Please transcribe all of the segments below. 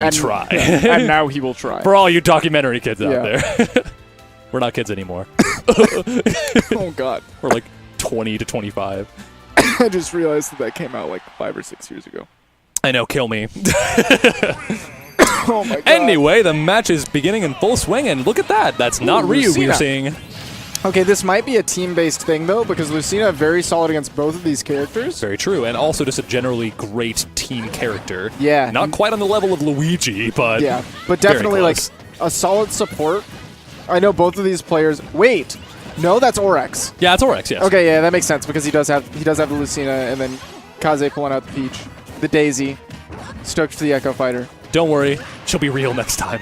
And try. And now he will try. For all you documentary kids out Yeah. there. We're not kids anymore. Oh, God. We're like 20 to 25. I just realized that came out like 5 or 6 years ago. I know, kill me. Oh, my God. Anyway, the match is beginning in full swing, and look at that. That's not Ryu Lucina. we're seeing. Okay, this might be a team-based thing, though, because Lucina very solid against both of these characters. Very true, and also just a generally great team character. Yeah. Not quite on the level of Luigi, but Yeah, but definitely like close. a solid support. I know both of these players. Wait, no, that's Orex. Yeah, it's Orex, yes. Okay, yeah, that makes sense because he does have the Lucina, and then Kaze pulling out the Peach, the Daisy, stoked for the Echo Fighter. Don't worry, she'll be real next time.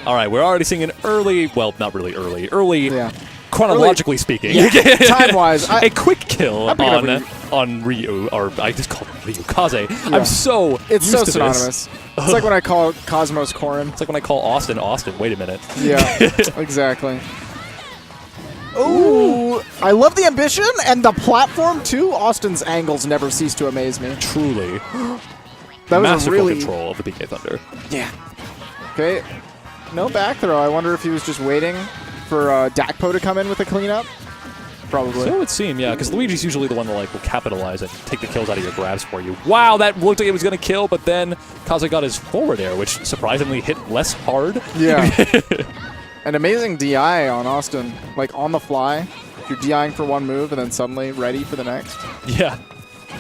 All right, we're already seeing an early, well, not really early, Yeah. chronologically speaking. Yeah, time-wise, a quick kill I'm picking up on Ryu, or I just called him Ryu, Kaze. Yeah. I'm so It's used so to this. synonymous. It's like when I call Cosmos Corrin. It's like when I call Austin. Wait a minute. Yeah, exactly. Ooh, I love the ambition and the platform too. Austin's angles never cease to amaze me. Truly. That was Masterful a really control of the PK Thunder. Yeah. Okay. No back throw. I wonder if he was just waiting for Dakpo to come in with a cleanup. Probably. So it would seem, yeah, because Luigi's usually the one that will capitalize and take the kills out of your grabs for you. Wow, that looked like it was going to kill, but then Kaze got his forward air, which surprisingly hit less hard. Yeah. An amazing DI on Austin, like on the fly. You're DIing for one move and then suddenly ready for the next. Yeah.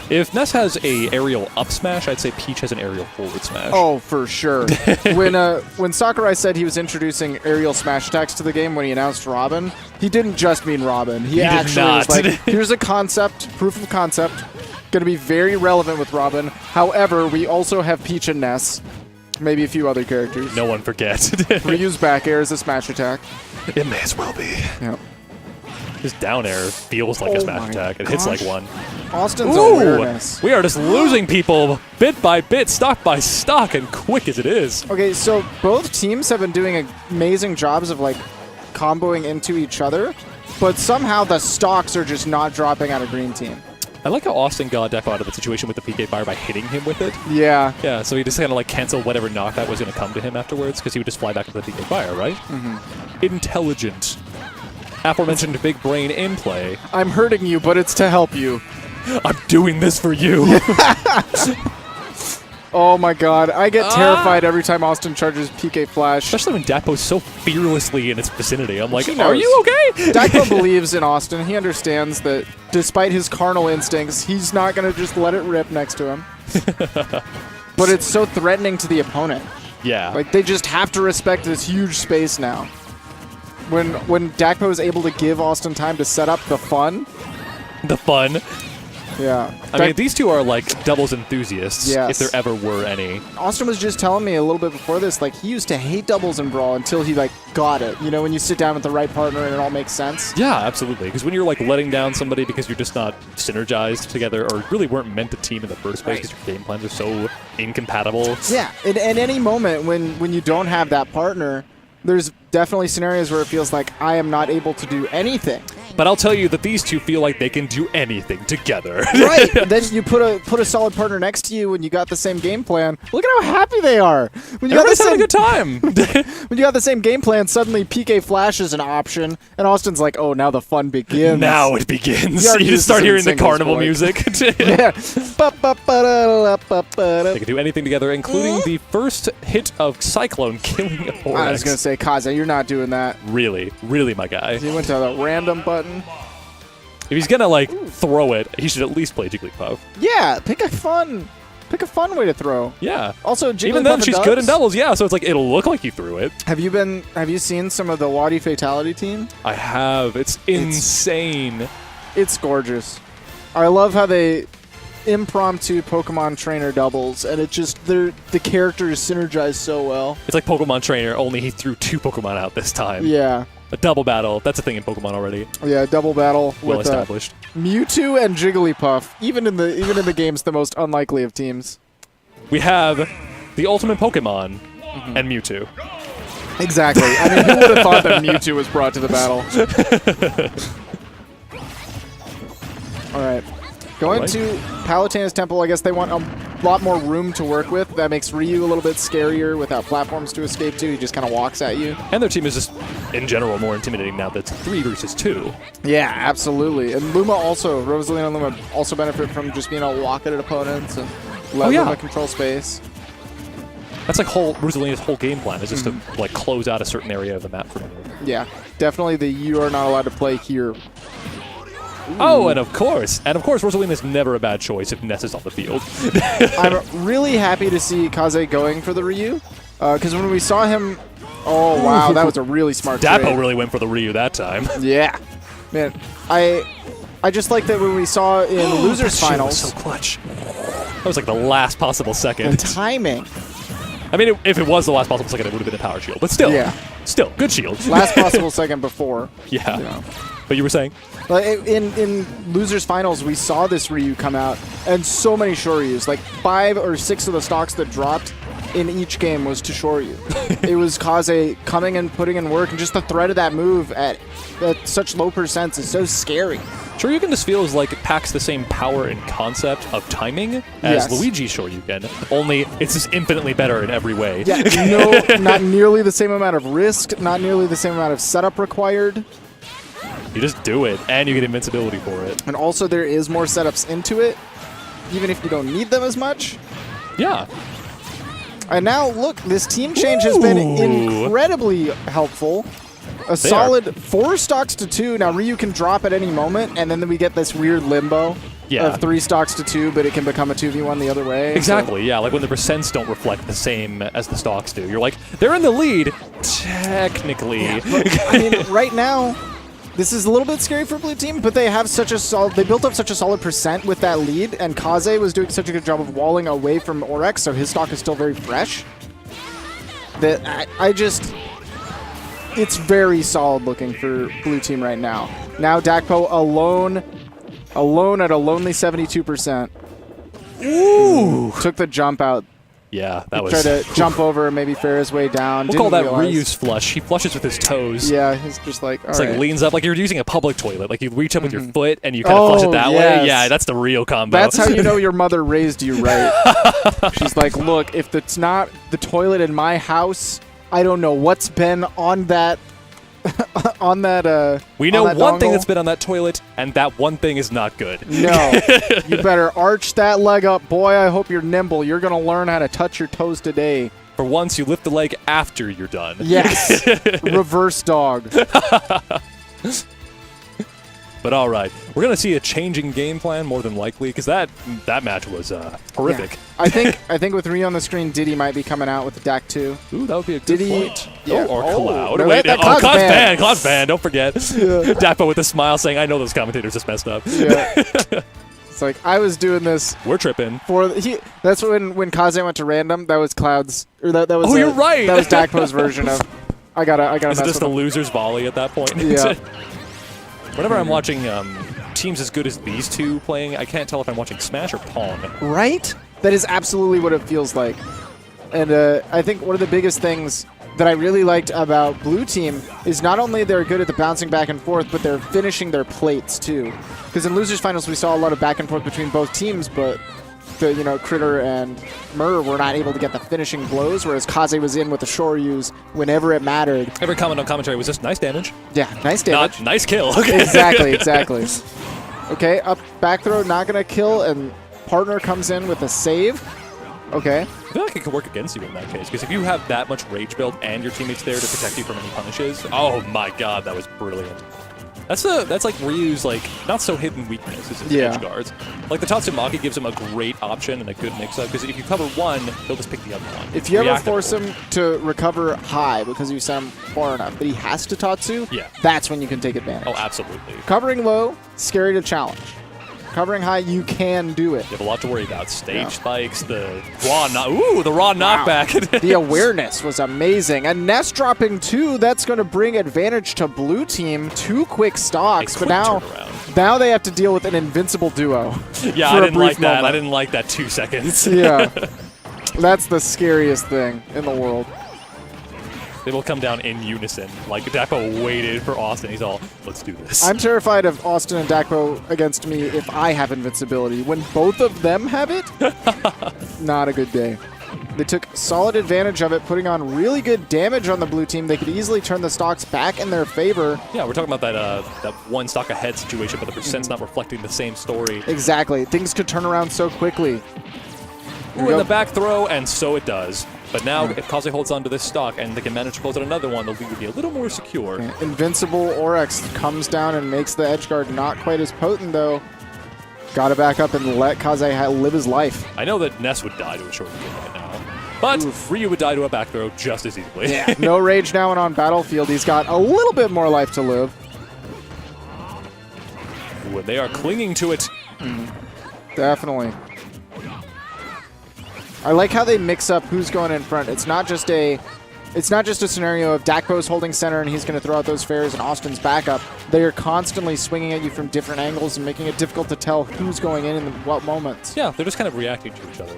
If Ness has a aerial up smash, I'd say Peach has an aerial forward smash. Oh, for sure. when Sakurai said he was introducing aerial smash attacks to the game when he announced Robin, he didn't just mean Robin. He actually was like, here's a concept, proof of concept, going to be very relevant with Robin. However, we also have Peach and Ness, maybe a few other characters. No one forgets. Reuse back air as a smash attack. It may as well be. Yep. His down air feels like a smash attack. It hits like one. Austin's awareness. We are just losing people bit by bit, stock by stock, and quick as it is. Okay, so both teams have been doing amazing jobs of like comboing into each other, but somehow the stocks are just not dropping out of green team. I like how Austin got Dakpo out of the situation with the PK Fire by hitting him with it. Yeah. Yeah, so he just kind of like canceled whatever knock that was going to come to him afterwards because he would just fly back into the PK Fire, right? Mm-hmm. Intelligent. Aforementioned big brain in play. I'm hurting you, but it's to help you. I'm doing this for you. Oh my god, I get terrified every time Austin charges PK Flash. Especially when Dakpo's so fearlessly in its vicinity. I'm like, He are knows. you okay? Dakpo believes in Austin. He understands that despite his carnal instincts, he's not going to just let it rip next to him. But it's so threatening to the opponent. Yeah. Like, they just have to respect this huge space now. When Dakpo is able to give Austin time to set up the fun. The fun. Yeah. I mean, these two are like doubles enthusiasts, Yes. if there ever were any. Austin was just telling me a little bit before this, like, he used to hate doubles in Brawl until he, like, got it. You know, when you sit down with the right partner and it all makes sense. Yeah, absolutely. Because when you're like letting down somebody because you're just not synergized together or really weren't meant to team in the first place because your game plans are so incompatible. Yeah, at any moment when you don't have that partner, there's definitely scenarios where it feels like I am not able to do anything. But I'll tell you that these two feel like they can do anything together. Right. Then you put a solid partner next to you and you got the same game plan. Look at how happy they are. When you Everybody's having a good time. When you got the same game plan, suddenly PK Flash is an option, and Austin's like, oh, now the fun begins. Now it begins. You already You just used start this in hearing the singles carnival boy. music. Yeah. They can do anything together, including the first hit of Cyclone killing Orex. I was going to say, Kaze, you're not doing that. Really, really my guy. He went to the random button. If he's gonna like throw it, he should at least play Jigglypuff. Yeah, pick a fun way to throw. Yeah. Also, Jigglypuff Even then, and she's Dubs, good in doubles. Yeah, so it's like it'll look like you threw it. Have you seen some of the Wadi Fatality team? I have. It's insane. It's gorgeous. I love how they impromptu Pokemon trainer doubles, and it just the characters synergize so well. It's like Pokemon Trainer, only he threw 2 Pokemon out this time. Yeah. A double battle. That's a thing in Pokemon already. Yeah, double battle Well with established. Mewtwo and Jigglypuff. Even in the games, the most unlikely of teams. We have the ultimate Pokemon and Mewtwo. Exactly. I mean, who would have thought that Mewtwo was brought to the battle? All right. Going to Palutena's Temple. I guess they want a lot more room to work with. That makes Ryu a little bit scarier without platforms to escape to. He just kind of walks at you. And their team is just, in general, more intimidating now that's 3 versus 2. Yeah, absolutely. And Luma also, Rosalina and Luma also benefit from just being able to walk at opponents and let Luma control space. That's like Rosalina's whole game plan is just to like close out a certain area of the map for me. Yeah, definitely you are not allowed to play here. Ooh. Oh, and of course, Rosalina is never a bad choice if Ness is on the field. I'm really happy to see Kaze going for the Ryu, because when we saw him, oh wow, that was a really smart Dakpo trade. really went for the Ryu that time. Yeah, man, I just like that when we saw in losers that finals. Was so clutch. That was like the last possible second. The timing. I mean, if it was the last possible second, it would have been a power shield, but still, still good shield. Last possible second before. Yeah. You know. But you were saying? In losers finals, we saw this Ryu come out, and so many Shoryus. Like 5 or 6 of the stocks that dropped in each game was to Shoryu. It was Kaze coming and putting in work, and just the threat of that move at such low percents is so scary. Shoryuken just feels like it packs the same power and concept of timing as Luigi's Shoryuken, only it's just infinitely better in every way. Yeah, no, not nearly the same amount of risk, not nearly the same amount of setup required. You just do it, and you get invincibility for it. And also there is more setups into it, even if you don't need them as much. Yeah. And now, look, this team change has been incredibly helpful. A solid 4 stocks to 2. Now Ryu can drop at any moment, and then we get this weird limbo of 3 stocks to 2, but it can become a 2v1 the other way. Exactly, yeah. Like when the percents don't reflect the same as the stocks do. You're like, they're in the lead, technically. Yeah, I mean, right now, this is a little bit scary for blue team, but they have such a they built up such a solid percent with that lead, and Kaze was doing such a good job of walling away from Orex, so his stock is still very fresh. That it's very solid looking for blue team right now. Now Dakpo alone at a lonely 72%. Ooh! Took the jump out. Yeah, that was... Tried to jump over and maybe fare his way down. We'll call that Ryu's flush. He flushes with his toes. Yeah, he's just like, all it's right. Like leans up, like you're using a public toilet. Like you reach up with your foot and you kind of flush it that way. Yeah, that's the real combo. That's how you know your mother raised you right. She's like, look, if it's not the toilet in my house, I don't know what's been on that... we know one thing that's been on that toilet, and that one thing is not good. No. You better arch that leg up. Boy, I hope you're nimble. You're going to learn how to touch your toes today. For once, you lift the leg after you're done. Yes. Reverse dog. But all right, we're going to see a changing game plan more than likely, because that match was horrific. Yeah. I think with Ryu on the screen, Diddy might be coming out with the Dak 2. Ooh, that would be a good point. Yeah. Or Cloud. No, Wait, Cloud's banned. Cloud's banned, don't forget. Dakpo with a smile saying, I know those commentators just messed up. Yeah. It's like, I was doing this. We're tripping. That's when Kaze went to random, that was Cloud's, or that was you're right. That was Dakpo's version of, I gotta Is mess it just with a him. loser's volley at that point? Yeah. Whenever I'm watching teams as good as these two playing, I can't tell if I'm watching Smash or Pong. Right? That is absolutely what it feels like. And I think one of the biggest things that I really liked about Blue Team is not only they're good at the bouncing back and forth, but they're finishing their plates too. Because in losers finals we saw a lot of back and forth between both teams, but the Critter and Murr were not able to get the finishing blows, whereas Kaze was in with the Shoryus whenever it mattered. Every comment on commentary was just nice damage. Yeah, nice damage. Not nice kill. Exactly. Okay, up back throw, not going to kill, and partner comes in with a save. Okay. I feel like it could work against you in that case, because if you have that much rage build and your teammate's there to protect you from any punishes, oh my god, that was brilliant. That's like Ryu's not so hidden weakness is his edge guards. Like the Tatsumaki gives him a great option and a good mix-up, because if you cover one, he'll just pick the other one. If you ever force him to recover high because you send him far enough, but he has to Tatsu, that's when you can take advantage. Oh, absolutely. Covering low, scary to challenge. Covering high, you can do it. You have a lot to worry about. Stage spikes, the raw knockback. The awareness was amazing. And Ness dropping 2, that's going to bring advantage to Blue Team. 2 quick stocks, but now they have to deal with an invincible duo. Yeah, I didn't like that. I didn't like that 2 seconds. Yeah. That's the scariest thing in the world. They will come down in unison. Like, Dakpo waited for Awestin. He's all, let's do this. I'm terrified of Awestin and Dakpo against me if I have invincibility. When both of them have it, not a good day. They took solid advantage of it, putting on really good damage on the blue team. They could easily turn the stocks back in their favor. Yeah, we're talking about that one stock ahead situation, but the percent's not reflecting the same story. Exactly. Things could turn around so quickly. Ooh, in the back throw, and so it does. But now, if Kaze holds on to this stock and they can manage to close out another one, the lead would be a little more secure. Invincible Orex comes down and makes the edge guard not quite as potent, though. Got to back up and let Kaze live his life. I know that Ness would die to a short game right now, but Ryu would die to a back throw just as easily. Yeah. No rage now and on battlefield. He's got a little bit more life to live. Ooh, and they are clinging to it. Definitely. I like how they mix up who's going in front. It's not just a scenario of Dakpo's holding center and he's going to throw out those fares and Austin's backup. They are constantly swinging at you from different angles and making it difficult to tell who's going in what moments. Yeah, they're just kind of reacting to each other.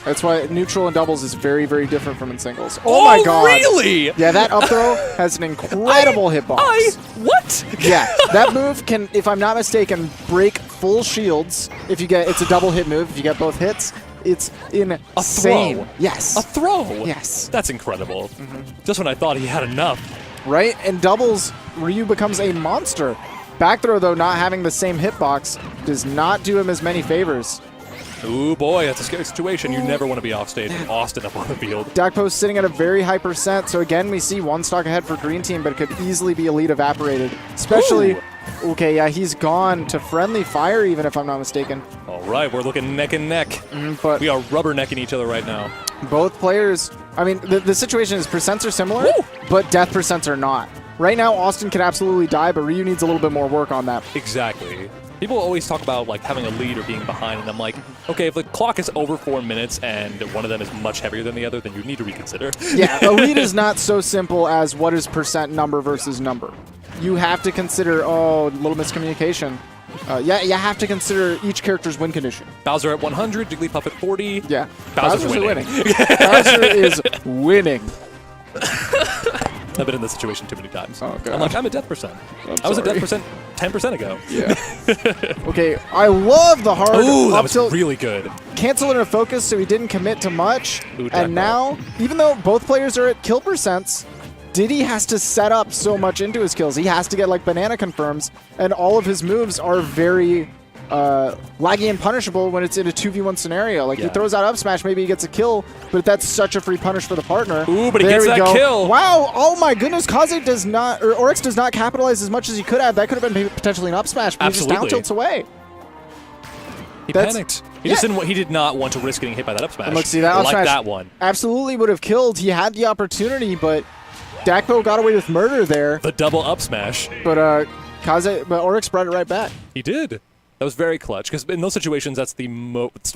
That's why neutral in doubles is very, very different from in singles. Oh my god. Really? Yeah, that up throw has an incredible hitbox. What? Yeah, that move can, if I'm not mistaken, break full shields. If you get, it's a double hit move. If you get both hits, it's insane. A throw? Yes. A throw? Yes. That's incredible. Just when I thought he had enough. Right? In doubles, Ryu becomes a monster. Back throw, though, not having the same hitbox, does not do him as many favors. Ooh, boy, that's a scary situation. You never want to be off stage with Austin up on the field. Dakpo's sitting at a very high percent, so again, we see one stock ahead for green team, but it could easily be a lead evaporated. Especially, okay, yeah, he's gone to friendly fire, even if I'm not mistaken. All right, we're looking neck and neck. But we are rubbernecking each other right now. Both players, I mean, the situation is percents are similar, but death percents are not. Right now, Austin could absolutely die, but Ryu needs a little bit more work on that. Exactly. People always talk about like having a lead or being behind, and I'm like, okay, if the clock is over 4 minutes and one of them is much heavier than the other, then you need to reconsider. Yeah, a lead is not so simple as what is percent number versus number. You have to consider, a little miscommunication. Yeah, you have to consider each character's win condition. Bowser at 100, Jigglypuff at 40. Yeah, Bowser's winning. Bowser is winning. I've been in this situation too many times. Oh, God. I'm like, I'm at death percent. I was at death percent 10% ago. Yeah. Okay, I love the hard Ooh, that up was tilt. really good. Cancel inner focus, so he didn't commit to much. Ooh, and now, even though both players are at kill percents, Diddy has to set up so much into his kills. He has to get like banana confirms, and all of his moves are very laggy and punishable when it's in a 2v1 scenario. Like he throws out up smash, maybe he gets a kill, but that's such a free punish for the partner. Ooh, but he gets that kill. Wow, oh my goodness, Kaze does not, or Orex does not capitalize as much as he could have. That could have been potentially an up smash, but he just down tilts away. He panicked. He just didn't. He did not want to risk getting hit by that up smash. And look, see that up like smash that one. Absolutely would have killed. He had the opportunity, but Dakpo got away with murder there. The double up smash. But Orex brought it right back. He did. That was very clutch, because in those situations, that's the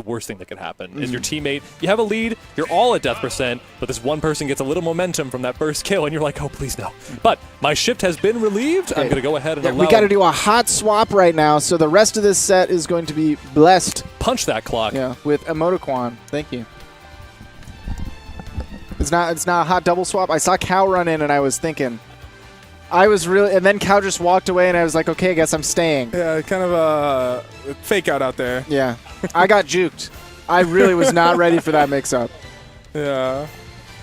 worst thing that could happen. Is your teammate, you have a lead, you're all at death percent, but this one person gets a little momentum from that first kill, and you're like, oh, please no. But my shift has been relieved. Okay. I'm going to go ahead and allow... We got to do a hot swap right now, so the rest of this set is going to be blessed. Punch that clock. Yeah, with Emotiquan. Thank you. It's not a hot double swap. I saw Cow run in, and I was thinking... and then Cow just walked away, and I was like, okay, I guess I'm staying. Yeah, kind of a fake out there. Yeah. I got juked. I really was not ready for that mix-up. Yeah.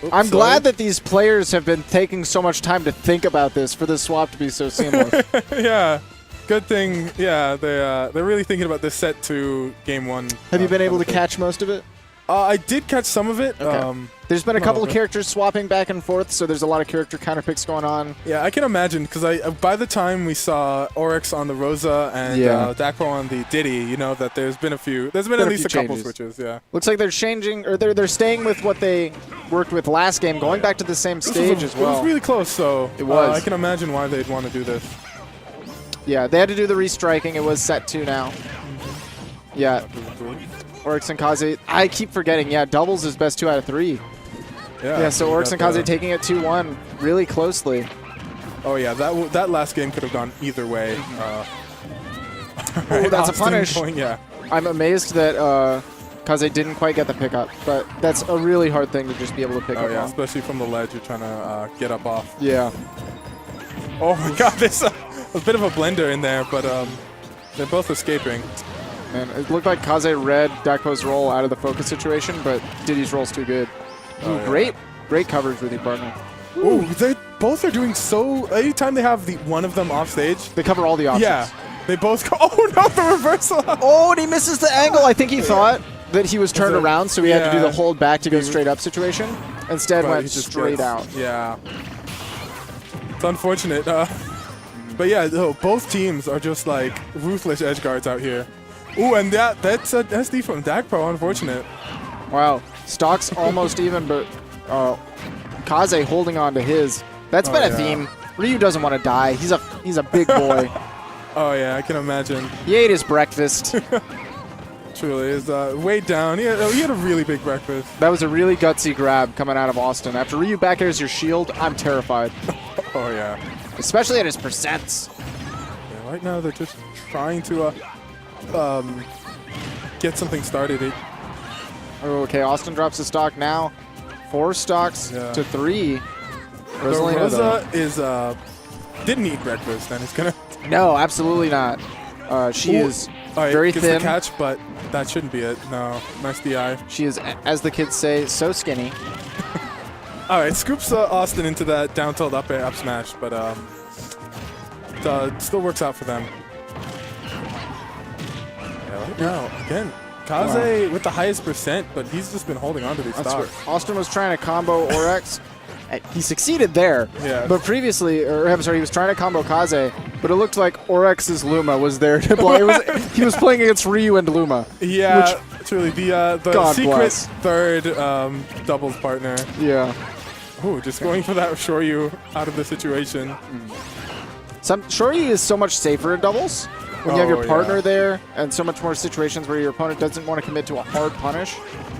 Oops, I'm glad that these players have been taking so much time to think about this for this swap to be so seamless. Yeah. Good thing, yeah, they're really thinking about this set to game one. Have you been able to catch most of it? I did catch some of it. Okay. There's been a couple of characters swapping back and forth, so there's a lot of character counter picks going on. Yeah, I can imagine, because by the time we saw Orex on the Rosa and Dakpo on the Diddy, you know that there's been at least a couple switches. Yeah. Looks like they're changing, or they're staying with what they worked with last game, going back to the same stage as well. It was really close, so it was. I can imagine why they'd want to do this. Yeah, they had to do the restriking. It was set 2 now. Yeah. Orex and Kaze. I keep forgetting. Yeah, doubles is best 2 out of 3. Yeah, so Orex and Kaze taking it 2-1 really closely. Oh, yeah, that last game could have gone either way. Oh, that's a punish. Yeah. I'm amazed that Kaze didn't quite get the pickup, but that's a really hard thing to just be able to pick up on. Especially from the ledge, you're trying to get up off. Yeah. Oh, my God, there's a bit of a blender in there, but they're both escaping. And it looked like Kaze read Dakpo's roll out of the focus situation, but Diddy's roll's too good. Ooh, yeah. Great coverage with your partner. Ooh, they both are doing so. Anytime they have one of them off stage, they cover all the options. Yeah, they both go. Oh no, the reversal! Oh, and he misses the angle. I think he thought that he was turned around, so he had to do the hold back to go straight up situation. Instead, went straight out. Yeah, it's unfortunate. But yeah, both teams are just like ruthless edge guards out here. Ooh, and that's a SD from Dakpo. Unfortunate. Wow, stock's almost even, but Kaze holding on to his. That's been a theme. Ryu doesn't want to die. He's a big boy. Oh yeah, I can imagine. He ate his breakfast. Truly, is weighed down. He had a really big breakfast. That was a really gutsy grab coming out of Awestin. After Ryu back airs your shield, I'm terrified. Oh yeah. Especially at his percents. Yeah, right now they're just trying to get something started. Okay, Awestin drops his stock now. 4 stocks to 3. Rosa is didn't eat breakfast, and it's gonna. No, absolutely not. She is very thin. The catch, but that shouldn't be it. No, nice DI. She is, as the kids say, so skinny. All right, scoops Awestin into that down tilt up air up smash, but it still works out for them. Yeah, right now, again, Kaze with the highest percent, but he's just been holding on to these stocks. Awestin was trying to combo Orex. He succeeded there, but previously, I'm sorry, he was trying to combo Kaze, but it looked like Orex's Luma was there to play. He was playing against Ryu and Luma. Yeah, truly, the secret third doubles partner. Yeah. Ooh, just going for that Shoryu out of the situation. Shoryu is so much safer in doubles when you have your partner there, and so much more situations where your opponent doesn't want to commit to a hard punish.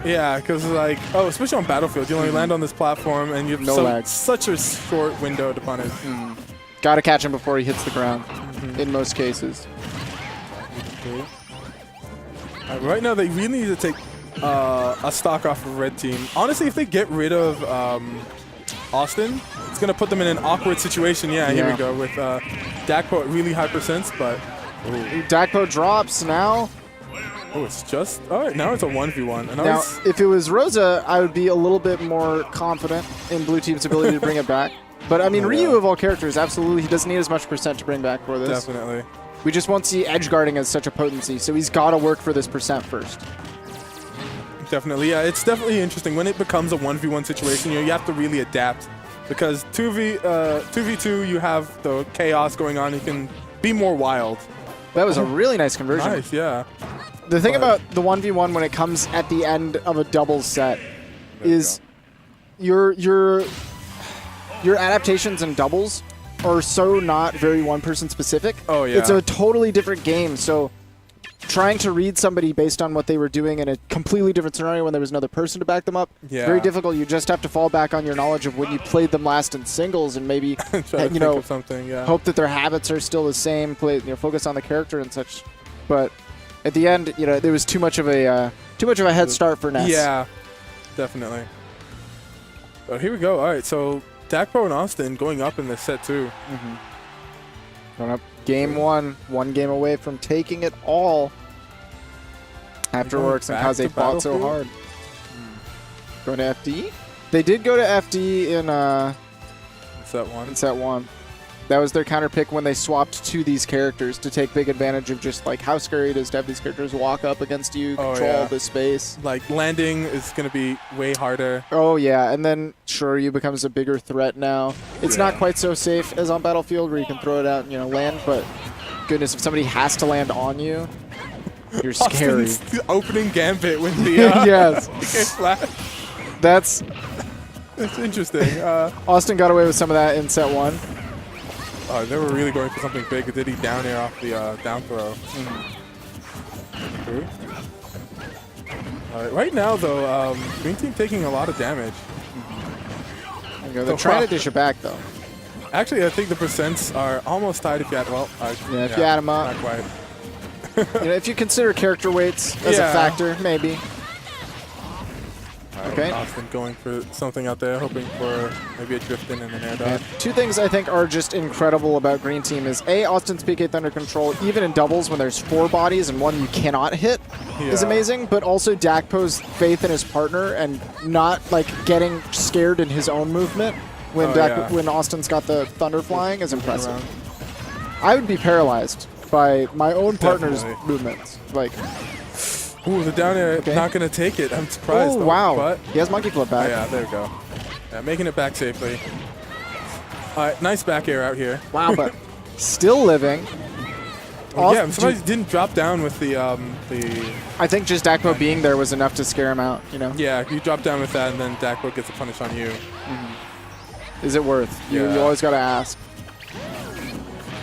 Yeah, because like, especially on Battlefield, you only land on this platform, and you have such a short window to punish. Got to catch him before he hits the ground, in most cases. Right now, they really need to take a stock off of Red Team. Honestly, if they get rid of Awestin, it's going to put them in an awkward situation. Yeah, here we go with Dakpo at really high percents, but... Dakpo drops now. Oh, it's just... All right, now it's a 1v1. Now, if it was Rosa, I would be a little bit more confident in Blue Team's ability to bring it back. But, I mean, Ryu of all characters, absolutely, he doesn't need as much percent to bring back for this. Definitely. We just won't see edge guarding as such a potency, so he's got to work for this percent first. Definitely, yeah. It's definitely interesting. When it becomes a 1v1 situation, you have to really adapt. Because 2v2, you have the chaos going on. You can be more wild. That was a really nice conversion. Nice, yeah. The thing about the 1v1 when it comes at the end of a doubles set is your adaptations in doubles are so not very one-person specific. Oh, yeah. It's a totally different game, so trying to read somebody based on what they were doing in a completely different scenario when there was another person to back them up, it's very difficult. You just have to fall back on your knowledge of when you played them last in singles and maybe hope that their habits are still the same, focus on the character and such. But at the end, there was too much of a head start for Ness. Yeah, definitely. But here we go. All right, so Dakpo and Awestin going up in this set too. Going up game 1 game away from taking it all after Orex and Kaze fought so hard. Going to FD? They did go to FD in set 1. That was their counter pick when they swapped to these characters to take big advantage of just like how scary it is to have these characters walk up against you, control the space. Like landing is going to be way harder. Oh yeah, and then Shoryu becomes a bigger threat now. It's not quite so safe as on Battlefield where you can throw it out and land, but goodness, if somebody has to land on you, you're scary. The opening gambit with the yes. flat. That's interesting. Awestin got away with some of that in set 1. They were really going for something big. Did he down air off the down throw? All right, right now, though, Green Team taking a lot of damage. They're trying to dish it back, though. Actually, I think the percents are almost tied if you add, if you add them up. Not quite. If you consider character weights as a factor, maybe. All right, Okay. Awestin going for something out there, hoping for maybe a drift in and an air dodge. Two things I think are just incredible about Green Team is A, Austin's PK Thunder control, even in doubles when there's 4 bodies and one you cannot hit, is amazing, but also Dakpo's faith in his partner and not like getting scared in his own movement when when Austin's got the Thunder flying is impressive. I would be paralyzed by my own partner's movements. Like, ooh, the down air not going to take it. I'm surprised. Oh, wow. But he has monkey flip back. Oh, yeah, there we go. Yeah, making it back safely. All right, nice back air out here. Wow, but still living. Oh, yeah, somebody didn't drop down with the I think just Dakpo being there was enough to scare him out, you know? Yeah, you drop down with that, and then Dakpo gets a punish on you. Is it worth? Yeah. You always got to ask.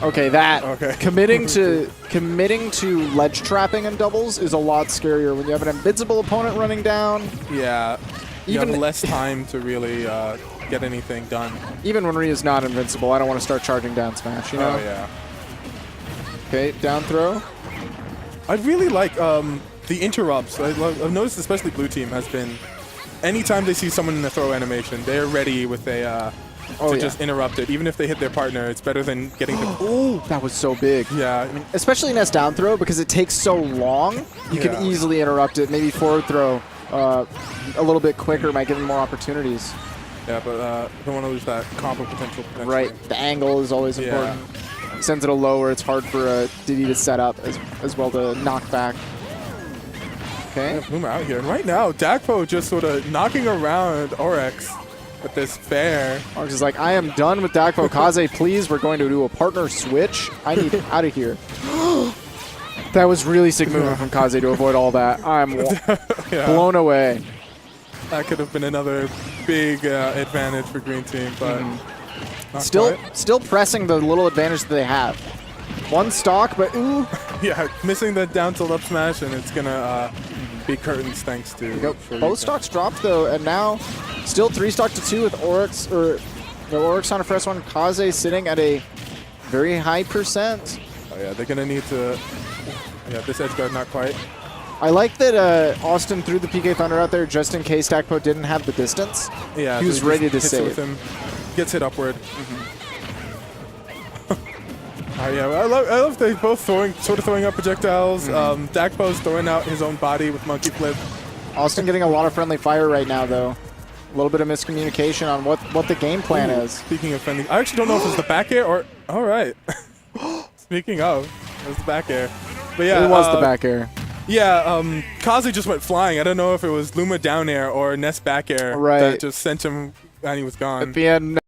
Okay, committing to ledge trapping in doubles is a lot scarier when you have an invincible opponent running down. Yeah, you have less time to really get anything done. Even when Rhea's not invincible, I don't want to start charging down smash, you know? Oh, yeah. Okay, down throw. I'd really like the interrupts. I've noticed especially blue team has been, anytime they see someone in the throw animation, they're ready with a to just interrupt it. Even if they hit their partner, it's better than getting the... Oh, that was so big. Yeah. I mean, especially in S down throw, because it takes so long, you can easily interrupt it. Maybe forward throw a little bit quicker might give them more opportunities. Yeah, but don't want to lose that combo potential. Right. The angle is always important. Sends it a low where it's hard for Diddy to set up as well to knock back. Okay. Boom out here. And right now, Dakpo just sort of knocking around Orex with this fair. Orex is like, I am done with Dakpo. Kaze, please, we're going to do a partner switch. I need out of here. That was really sick movement from Kaze to avoid all that. I'm blown away. That could have been another big advantage for Green Team, but still pressing the little advantage that they have. One stock, but ooh. Yeah, missing the down tilt up smash, and it's gonna be curtains thanks to. Both stocks dropped though, and now still 3 stock to 2 with Orex Orex on a first one. Kaze sitting at a very high percent. Oh yeah, they're gonna need to. Yeah, this edge guard not quite. I like that Awestin threw the PK Thunder out there just in case Dakpo didn't have the distance. Yeah, he was ready to save. With him, gets hit upward. Yeah, I love they both sort of throwing out projectiles. Dakpo's throwing out his own body with monkey flip. Awestin getting a lot of friendly fire right now, though. A little bit of miscommunication on what the game plan is. Speaking of friendly, I actually don't know if it's the back air or. All right. Speaking of, it was the back air. But yeah, it was the back air. Yeah, Kaze just went flying. I don't know if it was Luma down air or Ness back air that just sent him and he was gone. At the end.